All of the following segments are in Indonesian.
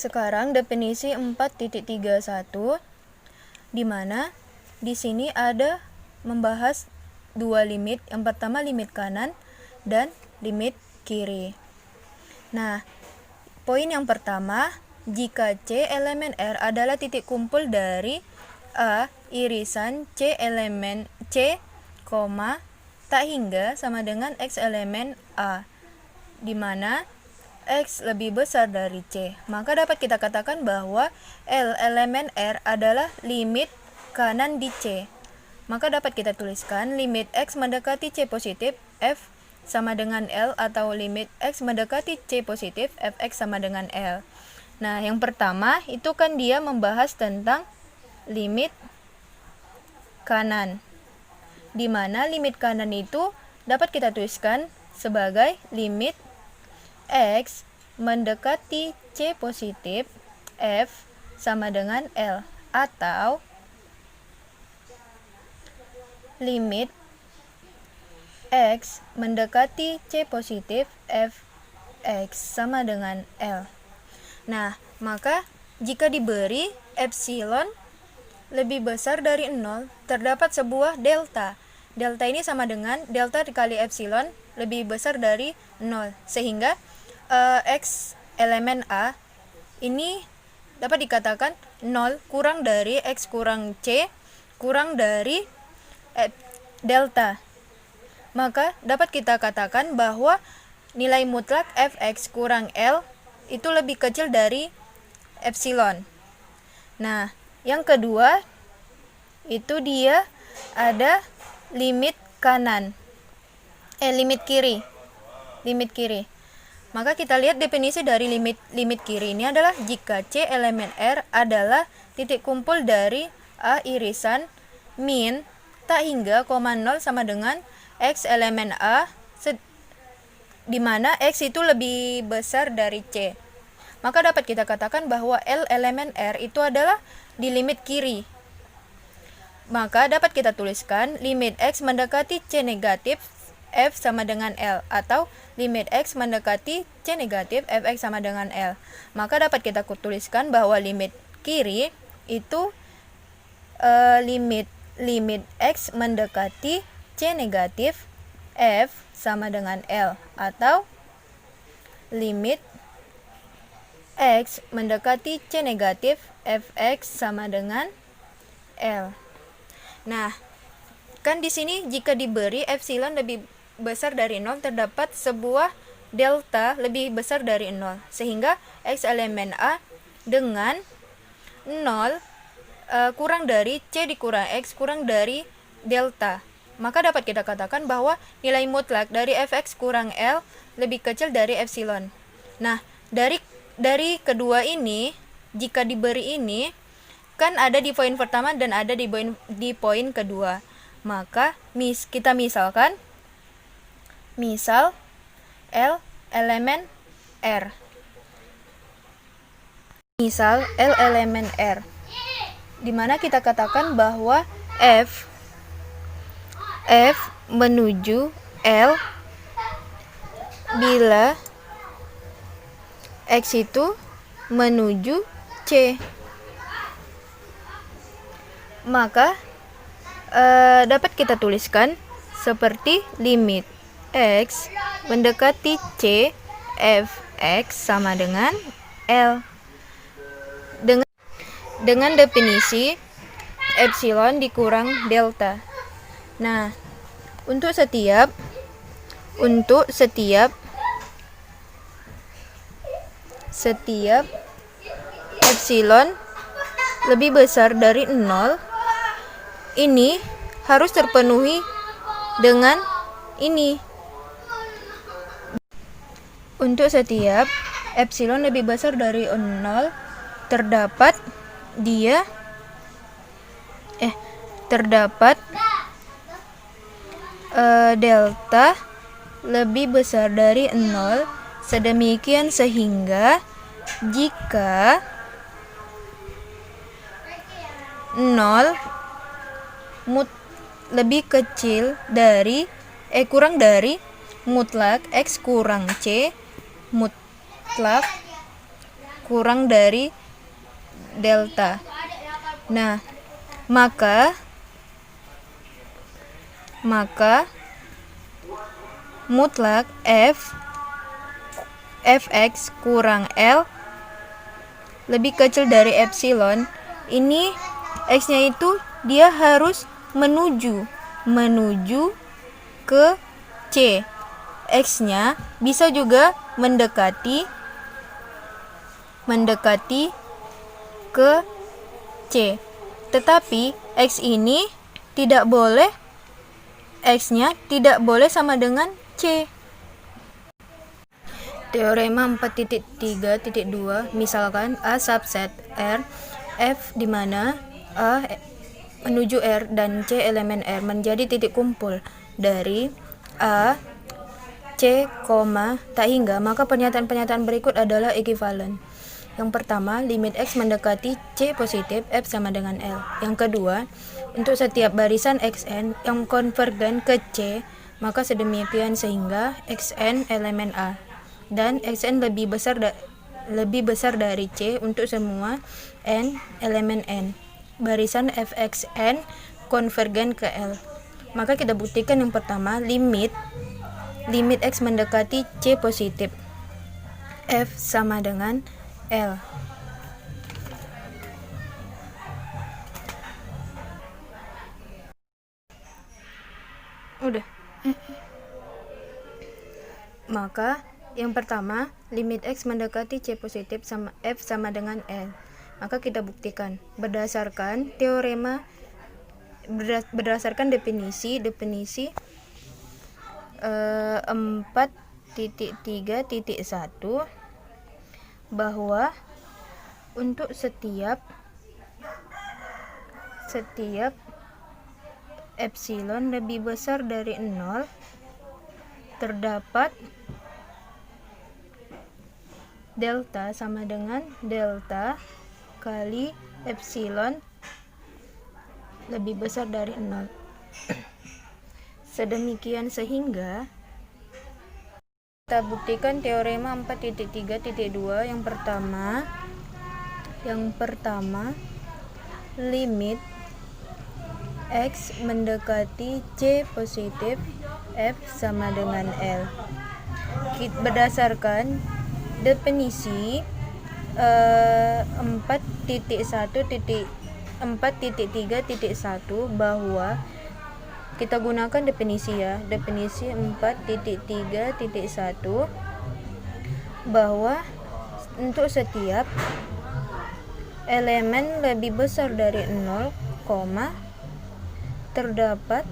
sekarang definisi 4.31 di mana di sini ada membahas dua limit. Yang pertama limit kanan dan limit kiri. Nah, poin yang pertama, jika C elemen R adalah titik kumpul dari A irisan C elemen C, tak hingga sama dengan X elemen A, di mana X lebih besar dari C, maka dapat kita katakan bahwa L elemen R adalah limit kanan di C. Maka dapat kita tuliskan limit X mendekati C positif F sama dengan L, atau limit X mendekati C positif Fx sama dengan L. Nah, yang pertama itu kan dia membahas tentang limit kanan, di mana limit kanan itu dapat kita tuliskan sebagai limit X mendekati C positif F sama dengan L, atau limit X mendekati C positif Fx sama dengan L. Nah, maka jika diberi epsilon lebih besar dari 0, terdapat sebuah delta. Delta ini sama dengan delta dikali epsilon lebih besar dari 0, sehingga X elemen A ini dapat dikatakan 0 kurang dari X kurang C kurang dari delta. Maka dapat kita katakan bahwa nilai mutlak Fx kurang L itu lebih kecil dari epsilon. Nah, yang kedua itu dia ada limit kanan, limit kiri. Maka kita lihat definisi dari limit kiri ini adalah jika C elemen R adalah titik kumpul dari A irisan min tak hingga, 0 sama dengan X elemen A, di mana X itu lebih besar dari C. Maka dapat kita katakan bahwa L elemen R itu adalah di limit kiri. Maka dapat kita tuliskan limit X mendekati C negatif F sama dengan L, atau limit X mendekati C negatif Fx sama dengan L. Maka dapat kita tuliskan bahwa limit kiri itu limit X mendekati C negatif F sama dengan L, atau limit X mendekati C negatif Fx sama dengan L. Nah, kan di sini jika diberi epsilon lebih besar dari 0, terdapat sebuah delta lebih besar dari 0, sehingga X elemen A dengan 0 kurang dari C dikurang X kurang dari delta. Maka dapat kita katakan bahwa nilai mutlak dari Fx kurang L lebih kecil dari epsilon. Nah, dari kedua ini, jika diberi ini, kan ada di poin pertama dan ada di poin kedua. Maka kita misalkan, misal L elemen R. Misal L elemen R, di mana kita katakan bahwa F menuju L bila X itu menuju C. Maka dapat kita tuliskan seperti limit X mendekati C Fx sama dengan L, dengan definisi epsilon dikurang delta. Nah, untuk setiap epsilon lebih besar dari 0, ini harus terpenuhi dengan ini. Untuk setiap epsilon lebih besar dari 0, terdapat delta lebih besar dari 0, sedemikian sehingga jika 0 lebih kecil dari kurang dari mutlak X kurang C, mutlak kurang dari delta. Nah, maka mutlak fx kurang L lebih kecil dari epsilon. Ini x-nya itu dia harus menuju ke C. X-nya bisa juga mendekati ke C. Tetapi X-nya tidak boleh sama dengan C. Teorema 4.3.2, misalkan A subset R, F di mana A menuju R dan C elemen R menjadi titik kumpul dari A, C, tak hingga, maka pernyataan-pernyataan berikut adalah ekuivalen. Yang pertama, limit X mendekati C positif, F sama dengan L. Yang kedua, untuk setiap barisan Xn yang konvergen ke C, maka sedemikian sehingga Xn elemen A dan Xn lebih besar dari C untuk semua N elemen N. Barisan Fxn konvergen ke L. Maka kita buktikan yang pertama, limit X mendekati C positif, F sama dengan L. Udah. Maka yang pertama, limit X mendekati C positif sama F sama dengan L. Maka kita buktikan berdasarkan teorema, berdasarkan definisi 4.3.1 bahwa untuk setiap epsilon lebih besar dari 0 terdapat delta sama dengan delta kali epsilon lebih besar dari 0. Sedemikian sehingga kita buktikan teorema 4.3.2 yang pertama limit X mendekati C positif, F sama dengan L. Berdasarkan definisi 4.3.1 bahwa kita gunakan definisi 4.3.1 bahwa untuk setiap elemen lebih besar dari 0, terdapat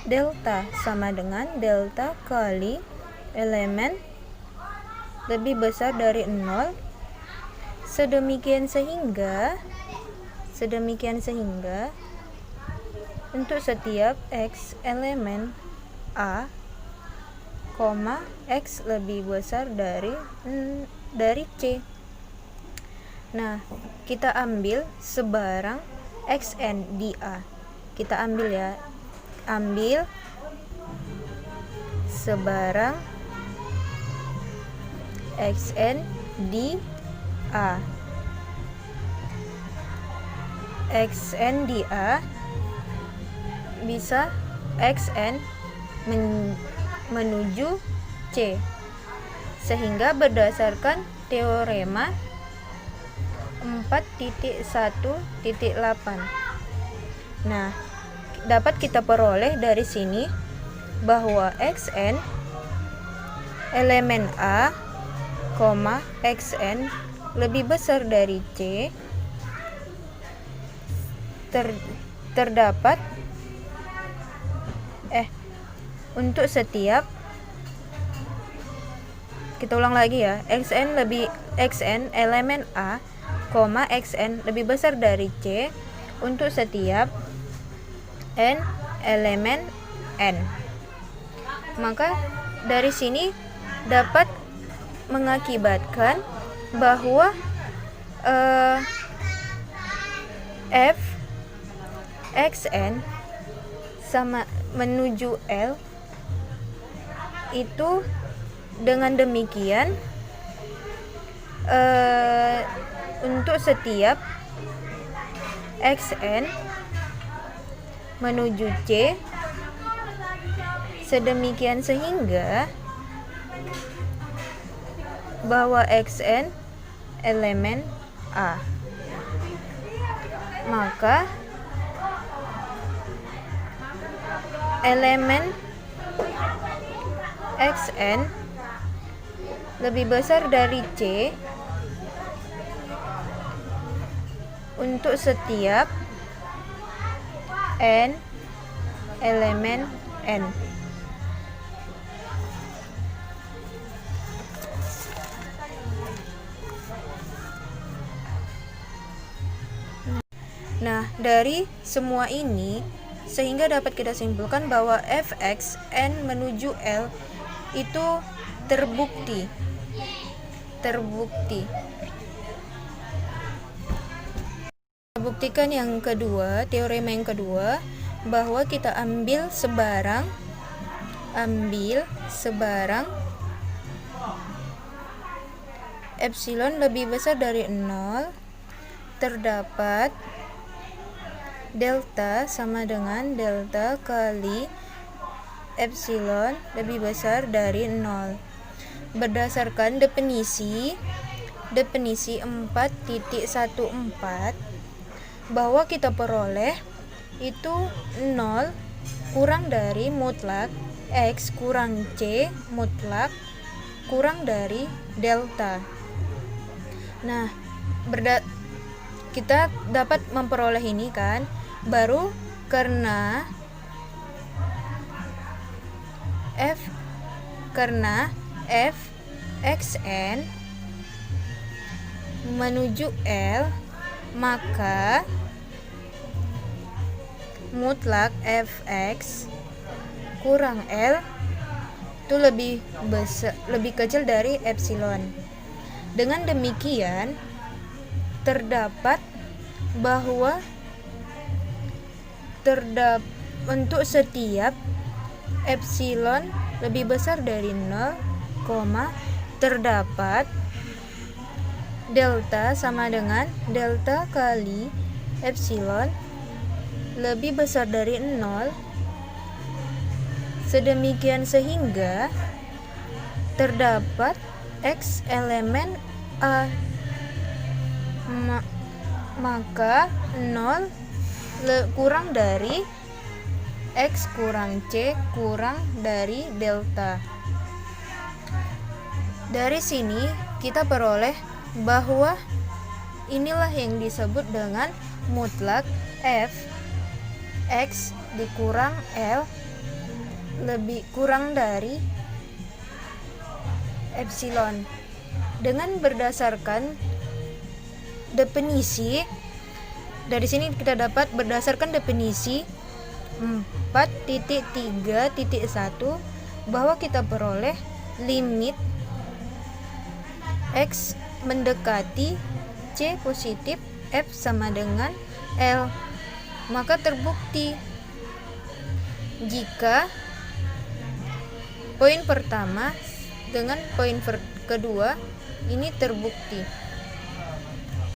delta sama dengan delta kali elemen lebih besar dari 0, sedemikian sehingga untuk setiap X elemen A, X lebih besar dari C. Nah, kita ambil sebarang Xn di A. Kita ambil sebarang Xn di A. Xn di A bisa Xn menuju C, sehingga berdasarkan teorema 4.1.8. Nah, dapat kita peroleh dari sini bahwa Xn elemen A, Xn lebih besar dari C terdapat untuk setiap, kita ulang lagi ya, Xn elemen A, Xn lebih besar dari C untuk setiap N elemen N. Maka dari sini dapat mengakibatkan bahwa f Xn sama menuju L itu dengan demikian untuk setiap xn menuju C, sedemikian sehingga bahwa xn elemen A. Maka elemen xn lebih besar dari C untuk setiap n elemen n. Nah, dari semua ini sehingga dapat kita simpulkan bahwa fx n menuju L itu terbukti. Buktikan yang kedua, teorema yang kedua, bahwa kita ambil sebarang epsilon lebih besar dari 0, terdapat delta sama dengan delta kali epsilon lebih besar dari 0. Berdasarkan definisi 4.14 bahwa kita peroleh itu 0 kurang dari mutlak X kurang C mutlak kurang dari delta. Nah, kita dapat memperoleh ini kan baru karena fxn menuju L, maka mutlak fx kurang L itu lebih kecil dari epsilon. Dengan demikian terdapat bahwa untuk setiap epsilon lebih besar dari 0, terdapat delta sama dengan delta kali epsilon lebih besar dari 0, sedemikian sehingga terdapat X elemen A, maka 0 kurang dari X kurang C kurang dari delta. Dari sini kita peroleh bahwa inilah yang disebut dengan mutlak f x dikurang L lebih kurang dari epsilon. Dengan berdasarkan definisi dari sini kita dapat berdasarkan definisi 4.3.1 bahwa kita peroleh limit X mendekati C positif F sama dengan L, maka terbukti jika poin pertama dengan poin kedua ini terbukti.